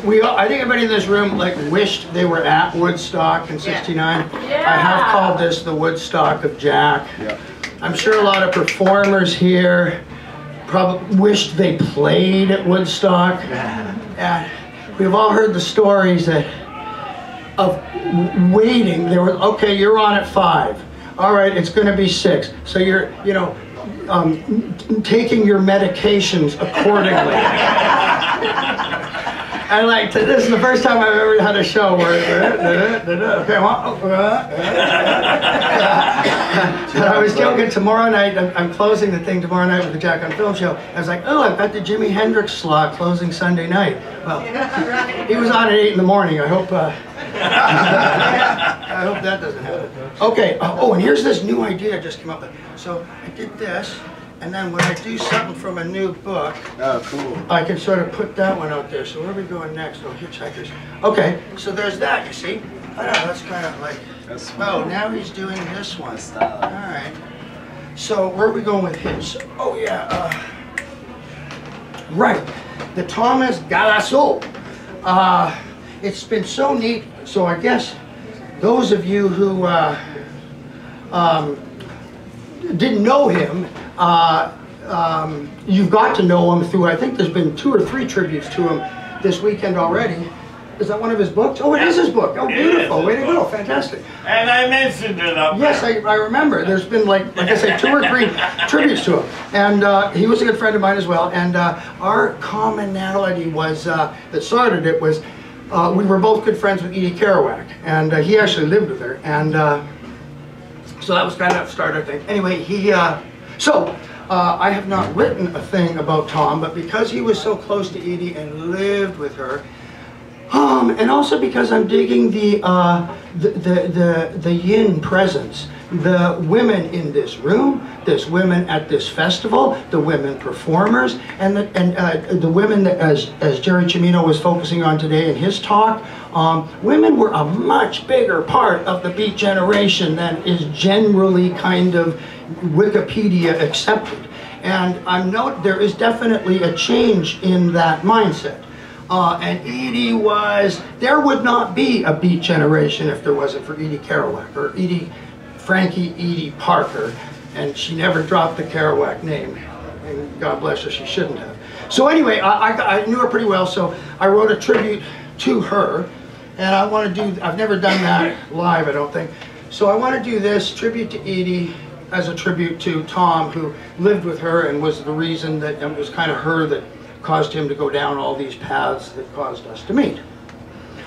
I think everybody in this room like wished they were at Woodstock in '69. Yeah. I have called this the Woodstock of Jack. Yeah. I'm sure a lot of performers here probably wished they played at Woodstock. And we've all heard the stories of waiting. They were, okay, you're on at 5. All right, it's going to be 6. So you're, you know, taking your medications accordingly. I like to, this is the first time I've ever had a show where, okay, and I was joking, tomorrow night, I'm closing the thing tomorrow night with the Jack on Film show. I was like, oh, I've got the Jimi Hendrix slot closing Sunday night. Well, he was on at 8 in the morning. I hope I hope that doesn't happen. Okay, oh, and here's this new idea I just came up with. So I did this. And then when I do something from a new book, oh, cool. I can sort of put that one out there. So where are we going next? Oh, Hitchhikers. Okay, so there's that, you see? I don't know, that's kind of like, oh, now he's doing this one. All right. So where are we going with Hitch? Oh, yeah. Right, the Thomas Galasso. It's been so neat. So I guess those of you who didn't know him, you've got to know him through, I think there's been 2 or 3 tributes to him this weekend already. Is that one of his books? Oh, it is his book. Oh, beautiful. Way to go. Fantastic. And I mentioned it up there. Yes, I remember. There's been, like I say, 2 or 3 tributes to him. And he was a good friend of mine as well. And our commonality was, that started it was, we were both good friends with Edie Kerouac. And he actually lived with her. And so that was kind of started thing. Anyway, I have not written a thing about Tom, but because he was so close to Edie and lived with her, and also because I'm digging the yin presence, the women in this room, there's women at this festival, the women performers, and the women that, as Jerry Cimino was focusing on today in his talk, women were a much bigger part of the Beat generation than is generally kind of Wikipedia accepted. And there is definitely a change in that mindset. And Edie there would not be a Beat generation if there wasn't for Edie Kerouac, or Frankie Edie Parker, and she never dropped the Kerouac name. And God bless her, she shouldn't have. So anyway, I knew her pretty well, so I wrote a tribute to her, and I want to do, I've never done that live, I don't think. So I want to do this tribute to Edie as a tribute to Tom, who lived with her and was the reason that, it was kind of her that caused him to go down all these paths that caused us to meet.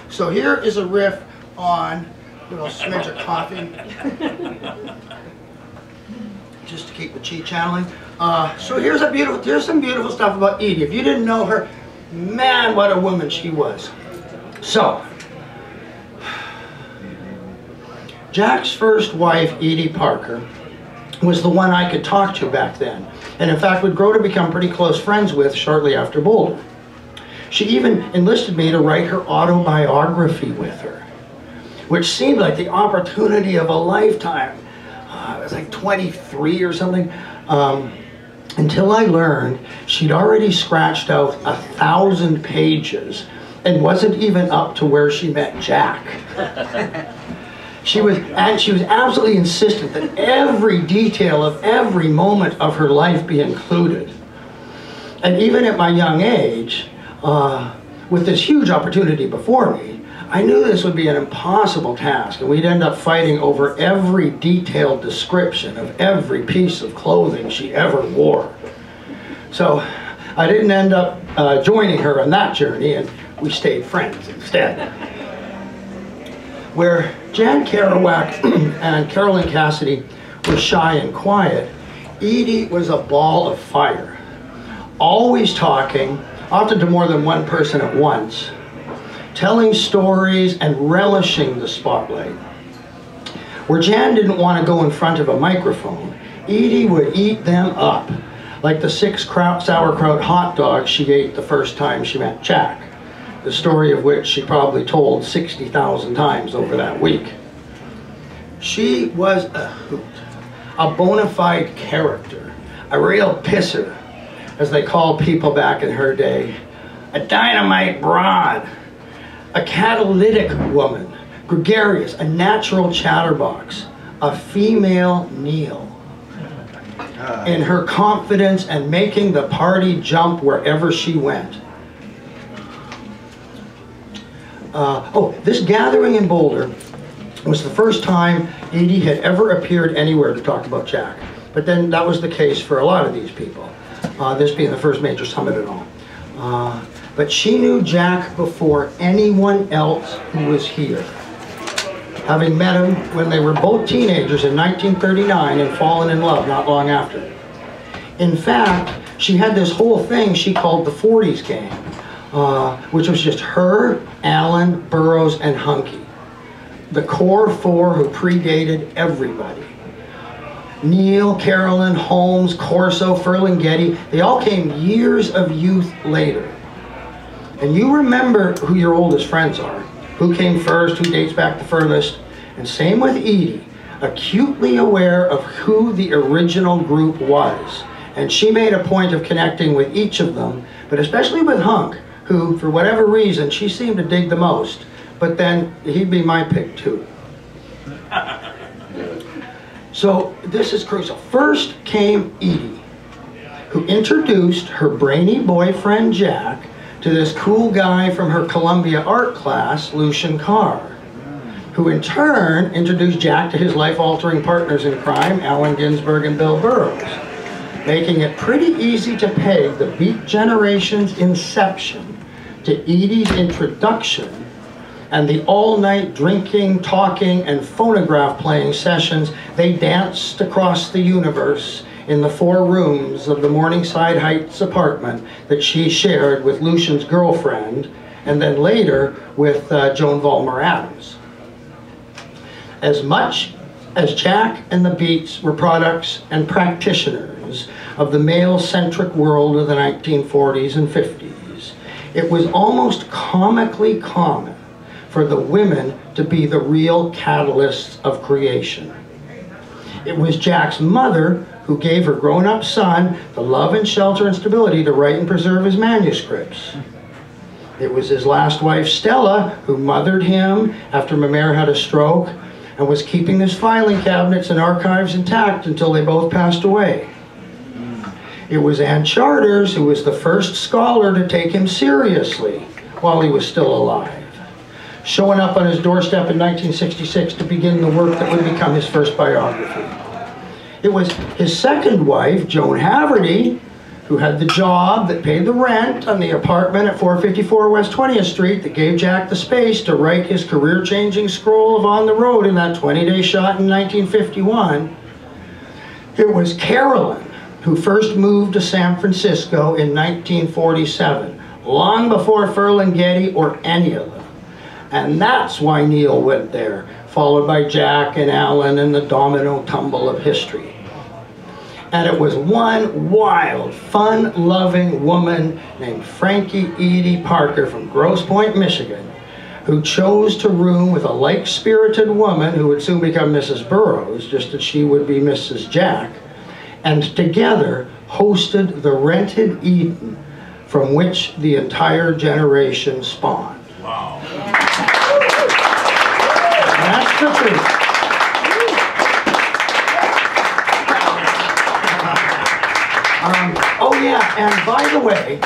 So here is a riff on a little smidge of coffee, just to keep the chi channeling. So here's some beautiful stuff about Edie. If you didn't know her, man, what a woman she was. So, Jack's first wife, Edie Parker, was the one I could talk to back then, and in fact would grow to become pretty close friends with shortly after Boulder. She even enlisted me to write her autobiography with her, which seemed like the opportunity of a lifetime. I was like 23 or something, until I learned she'd already scratched out 1,000 pages and wasn't even up to where she met Jack. She was absolutely insistent that every detail of every moment of her life be included. And even at my young age, with this huge opportunity before me, I knew this would be an impossible task, and we'd end up fighting over every detailed description of every piece of clothing she ever wore. So I didn't end up joining her on that journey, and we stayed friends instead. Where Jack Kerouac and Carolyn Cassidy were shy and quiet, Edie was a ball of fire, always talking, often to more than one person at once, telling stories and relishing the spotlight. Where Jan didn't want to go in front of a microphone, Edie would eat them up, like the 6 sauerkraut hot dogs she ate the first time she met Jack, the story of which she probably told 60,000 times over that week. She was a hoot, a bona fide character, a real pisser, as they called people back in her day, a dynamite broad, a catalytic woman, gregarious, a natural chatterbox, a female Neil. In her confidence and making the party jump wherever she went. This gathering in Boulder was the first time Edie had ever appeared anywhere to talk about Jack. But then that was the case for a lot of these people, this being the first major summit at all. But she knew Jack before anyone else who was here, having met him when they were both teenagers in 1939 and fallen in love not long after. In fact, she had this whole thing she called the 40s gang, which was just her, Alan, Burroughs, and Hunky. The core four who predated everybody. Neil, Carolyn, Holmes, Corso, Ferlinghetti, they all came years of youth later. And you remember who your oldest friends are, who came first, who dates back the furthest. And same with Edie, acutely aware of who the original group was. And she made a point of connecting with each of them, but especially with Hunk, who, for whatever reason, she seemed to dig the most. But then he'd be my pick too. So this is crucial. First came Edie, who introduced her brainy boyfriend Jack to this cool guy from her Columbia art class, Lucien Carr, who in turn introduced Jack to his life-altering partners in crime, Allen Ginsberg and Bill Burroughs, making it pretty easy to peg the Beat Generation's inception to Edie's introduction and the all-night drinking, talking, and phonograph playing sessions they danced across the universe in the 4 rooms of the Morningside Heights apartment that she shared with Lucien's girlfriend, and then later with Joan Vollmer Adams. As much as Jack and the Beats were products and practitioners of the male-centric world of the 1940s and 50s, it was almost comically common for the women to be the real catalysts of creation. It was Jack's mother who gave her grown-up son the love and shelter and stability to write and preserve his manuscripts. It was his last wife, Stella, who mothered him after Mamere had a stroke and was keeping his filing cabinets and archives intact until they both passed away. It was Ann Charters who was the first scholar to take him seriously while he was still alive, showing up on his doorstep in 1966 to begin the work that would become his first biography. It was his second wife, Joan Haverty, who had the job that paid the rent on the apartment at 454 West 20th Street that gave Jack the space to write his career-changing scroll of On the Road in that 20-day shot in 1951. It was Carolyn who first moved to San Francisco in 1947, long before Ferlinghetti or any of them. And that's why Neil went there, followed by Jack and Alan and the domino tumble of history. And it was one wild, fun-loving woman named Frankie Edie Parker from Grosse Pointe, Michigan, who chose to room with a like-spirited woman who would soon become Mrs. Burroughs, just as she would be Mrs. Jack, and together hosted the rented Eden from which the entire generation spawned. Wow. And that's the truth. Oh yeah, and by the way,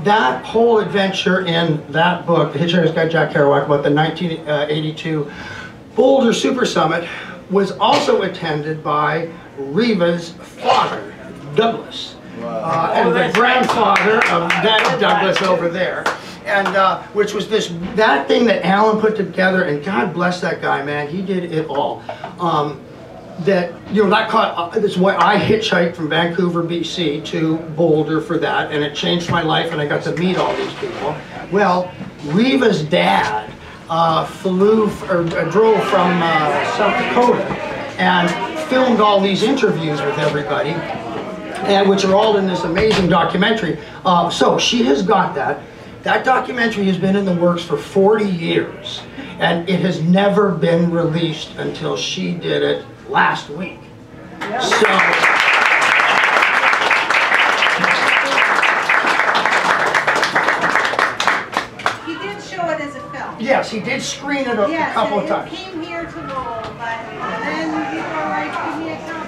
that whole adventure in that book, The Hitchhiker's Guide to Jack Kerouac, about the 1982 Boulder Super Summit, was also attended by Reva's father, Douglas, and the grandfather of that Douglas over there, and which was that thing that Alan put together, and God bless that guy, man, he did it all. That, you know, that's why I hitchhiked from Vancouver, BC to Boulder for that, and it changed my life, and I got to meet all these people. Well, Reva's dad drove from South Dakota and filmed all these interviews with everybody, and which are all in this amazing documentary. So she has got that. That documentary has been in the works for 40 years, and it has never been released until she did it last week. Yeah. So, he did show it as a film. Yes, he did screen it a couple of times. Yes, it came here to Lowell, but then people were like, give me a copy.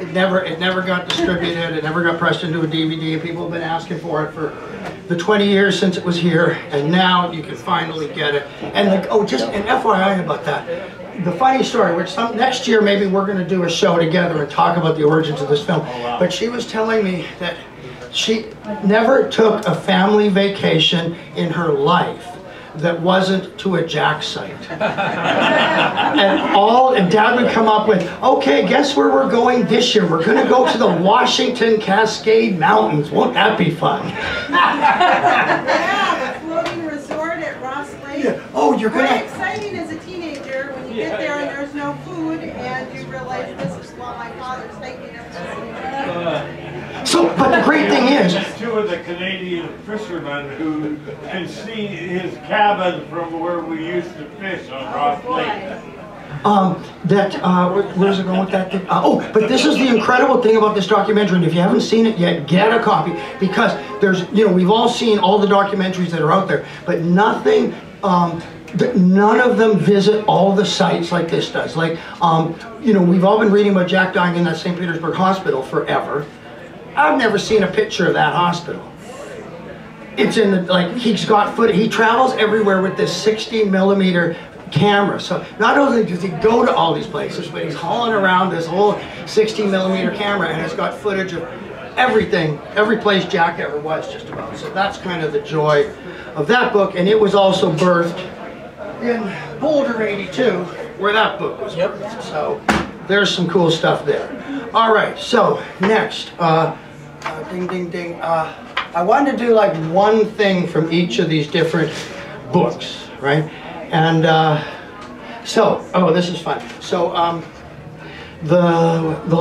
It never got distributed. It never got pressed into a DVD. People have been asking for it for the 20 years since it was here, and now you can finally get it. And just an FYI about that. The funny story, which next year maybe we're going to do a show together and talk about the origins of this film. But she was telling me that she never took a family vacation in her life that wasn't to a Jack site. and Dad would come up with, okay, guess where we're going this year? We're going to go to the Washington Cascade Mountains. Won't that be fun? Yeah, the floating resort at Ross Lake. Yeah. Oh, you're going to... Very exciting as a teenager when you get there and there's no food and you realize this is while my father's hiking up the So, but the great thing is... Two of the Canadian fishermen who can see his cabin from where we used to fish on Ross Lake. Where's it going with that thing? But this is the incredible thing about this documentary, and if you haven't seen it yet, get a copy, because there's, we've all seen all the documentaries that are out there, but nothing, none of them visit all the sites like this does. Like, we've all been reading about Jack dying in that St. Petersburg hospital forever. I've never seen a picture of that hospital. It's in the, he's got footage. He travels everywhere with this 60mm camera. So not only does he go to all these places, but he's hauling around this whole 60mm camera, and it's got footage of everything, every place Jack ever was, just about. So that's kind of the joy of that book, and it was also birthed in Boulder, 82, where that book was birthed. So there's some cool stuff there. All right, so next, ding, ding, ding. I wanted to do like one thing from each of these different books, right? And this is fun. So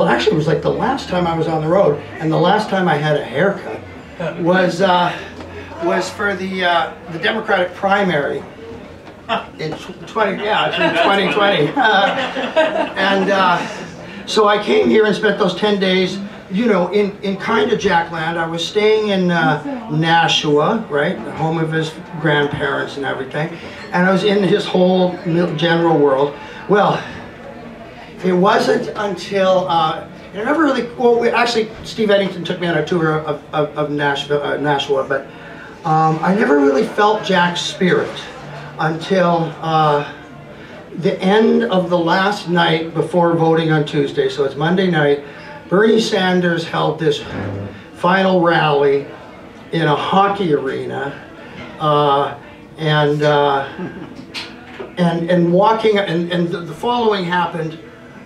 actually it was like the last time I was on the road, and the last time I had a haircut was for the Democratic primary in 2020. So I came here and spent those 10 days, in kind of Jackland. I was staying in Nashua, right, the home of his grandparents and everything, and I was in his whole general world. Well, it wasn't until, it never really, actually Steve Eddington took me on a tour of Nashua, but I never really felt Jack's spirit until the end of the last night before voting on Tuesday. So it's Monday night. Bernie Sanders held this final rally in a hockey arena, and walking, and the following happened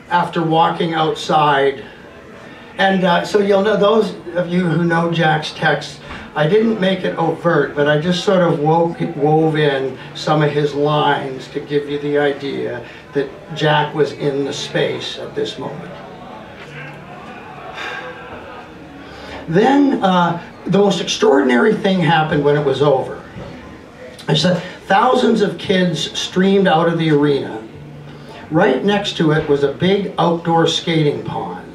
after walking outside. And so you'll know, those of you who know Jack's texts, I didn't make it overt, but I just sort of wove in some of his lines to give you the idea that Jack was in the space at this moment. Then the most extraordinary thing happened when it was over. I said thousands of kids streamed out of the arena. Right next to it was a big outdoor skating pond.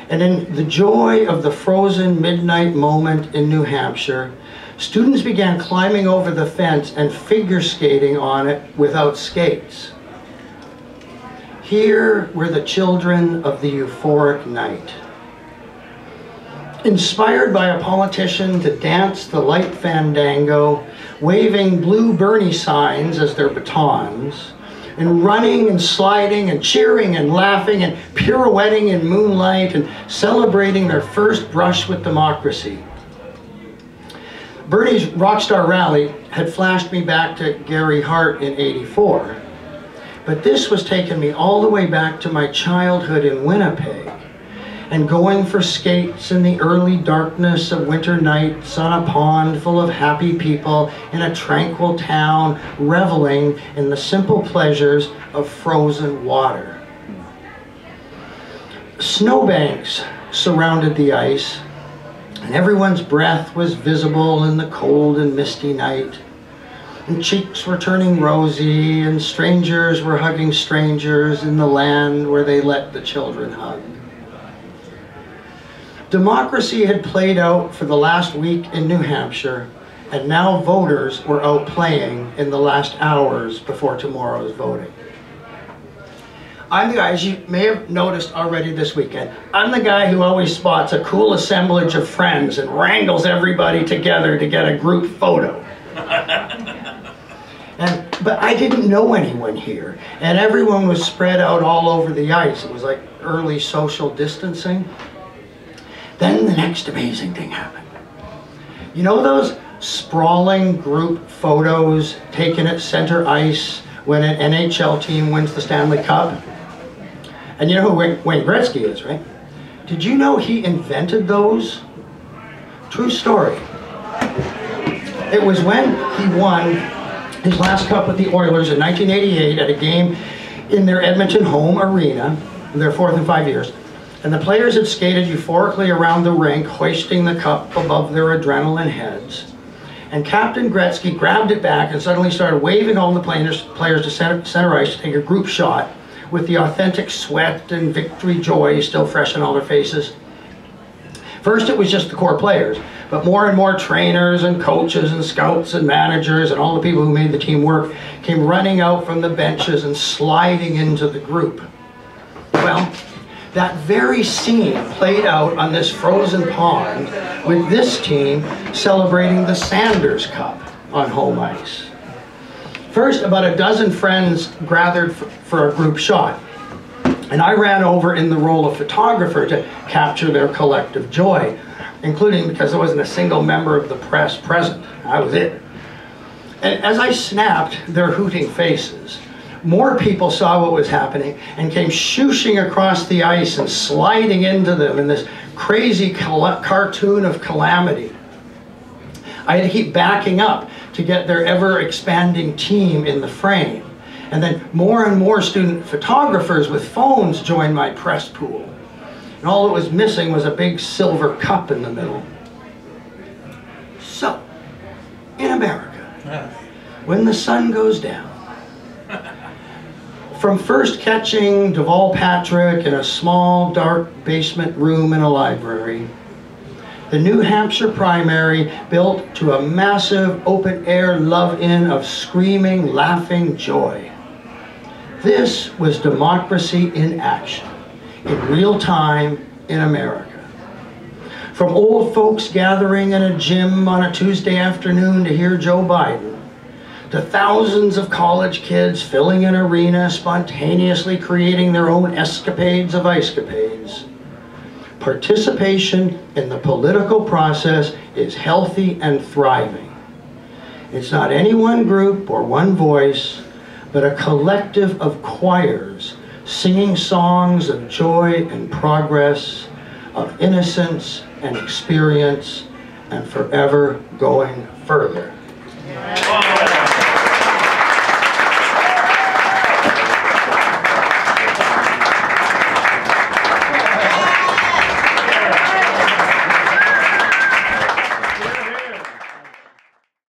And in the joy of the frozen midnight moment in New Hampshire, students began climbing over the fence and figure skating on it without skates. Here were the children of the euphoric night. Inspired by a politician to dance the light fandango, waving blue Bernie signs as their batons, and running and sliding and cheering and laughing and pirouetting in moonlight and celebrating their first brush with democracy. Bernie's Rockstar Rally had flashed me back to Gary Hart in '84, but this was taking me all the way back to my childhood in Winnipeg, and going for skates in the early darkness of winter nights on a pond full of happy people in a tranquil town, reveling in the simple pleasures of frozen water. Snowbanks surrounded the ice, and everyone's breath was visible in the cold and misty night. And cheeks were turning rosy, and strangers were hugging strangers in the land where they let the children hug. Democracy had played out for the last week in New Hampshire, And now voters were out playing in the last hours before tomorrow's voting. I'm the guy, as you may have noticed already this weekend, I'm the guy who always spots a cool assemblage of friends and wrangles everybody together to get a group photo. But I didn't know anyone here, and everyone was spread out all over the ice. It was like early social distancing. Then the next amazing thing happened. You know those sprawling group photos taken at center ice when an NHL team wins the Stanley Cup? And you know who Wayne Gretzky is, right? Did you know he invented those? True story. It was when he won his last cup with the Oilers in 1988 at a game in their Edmonton home arena, their 4th in 5 years. And the players had skated euphorically around the rink, hoisting the cup above their adrenaline heads. And Captain Gretzky grabbed it back and suddenly started waving all the players to center ice to take a group shot with the authentic sweat and victory joy still fresh in all their faces. First it was just the core players, but more and more trainers and coaches and scouts and managers and all the people who made the team work came running out from the benches and sliding into the group. Well, that very scene played out on this frozen pond with this team celebrating the Sanders Cup on home ice. First, about a dozen friends gathered for a group shot, and I ran over in the role of photographer to capture their collective joy, including because there wasn't a single member of the press present. I was it. And as I snapped their hooting faces, more people saw what was happening and came shooshing across the ice and sliding into them in this crazy cartoon of calamity. I had to keep backing up to get their ever-expanding team in the frame. And then more and more student photographers with phones joined my press pool. And all that was missing was a big silver cup in the middle. So, in America, when the sun goes down, from first catching Deval Patrick in a small, dark basement room in a library, the New Hampshire primary built to a massive open-air love-in of screaming, laughing joy. This was democracy in action, in real time in America. From old folks gathering in a gym on a Tuesday afternoon to hear Joe Biden, to thousands of college kids filling an arena, spontaneously creating their own escapades of icecapades. Participation in the political process is healthy and thriving. It's not any one group or one voice, but a collective of choirs singing songs of joy and progress, of innocence and experience, and forever going further.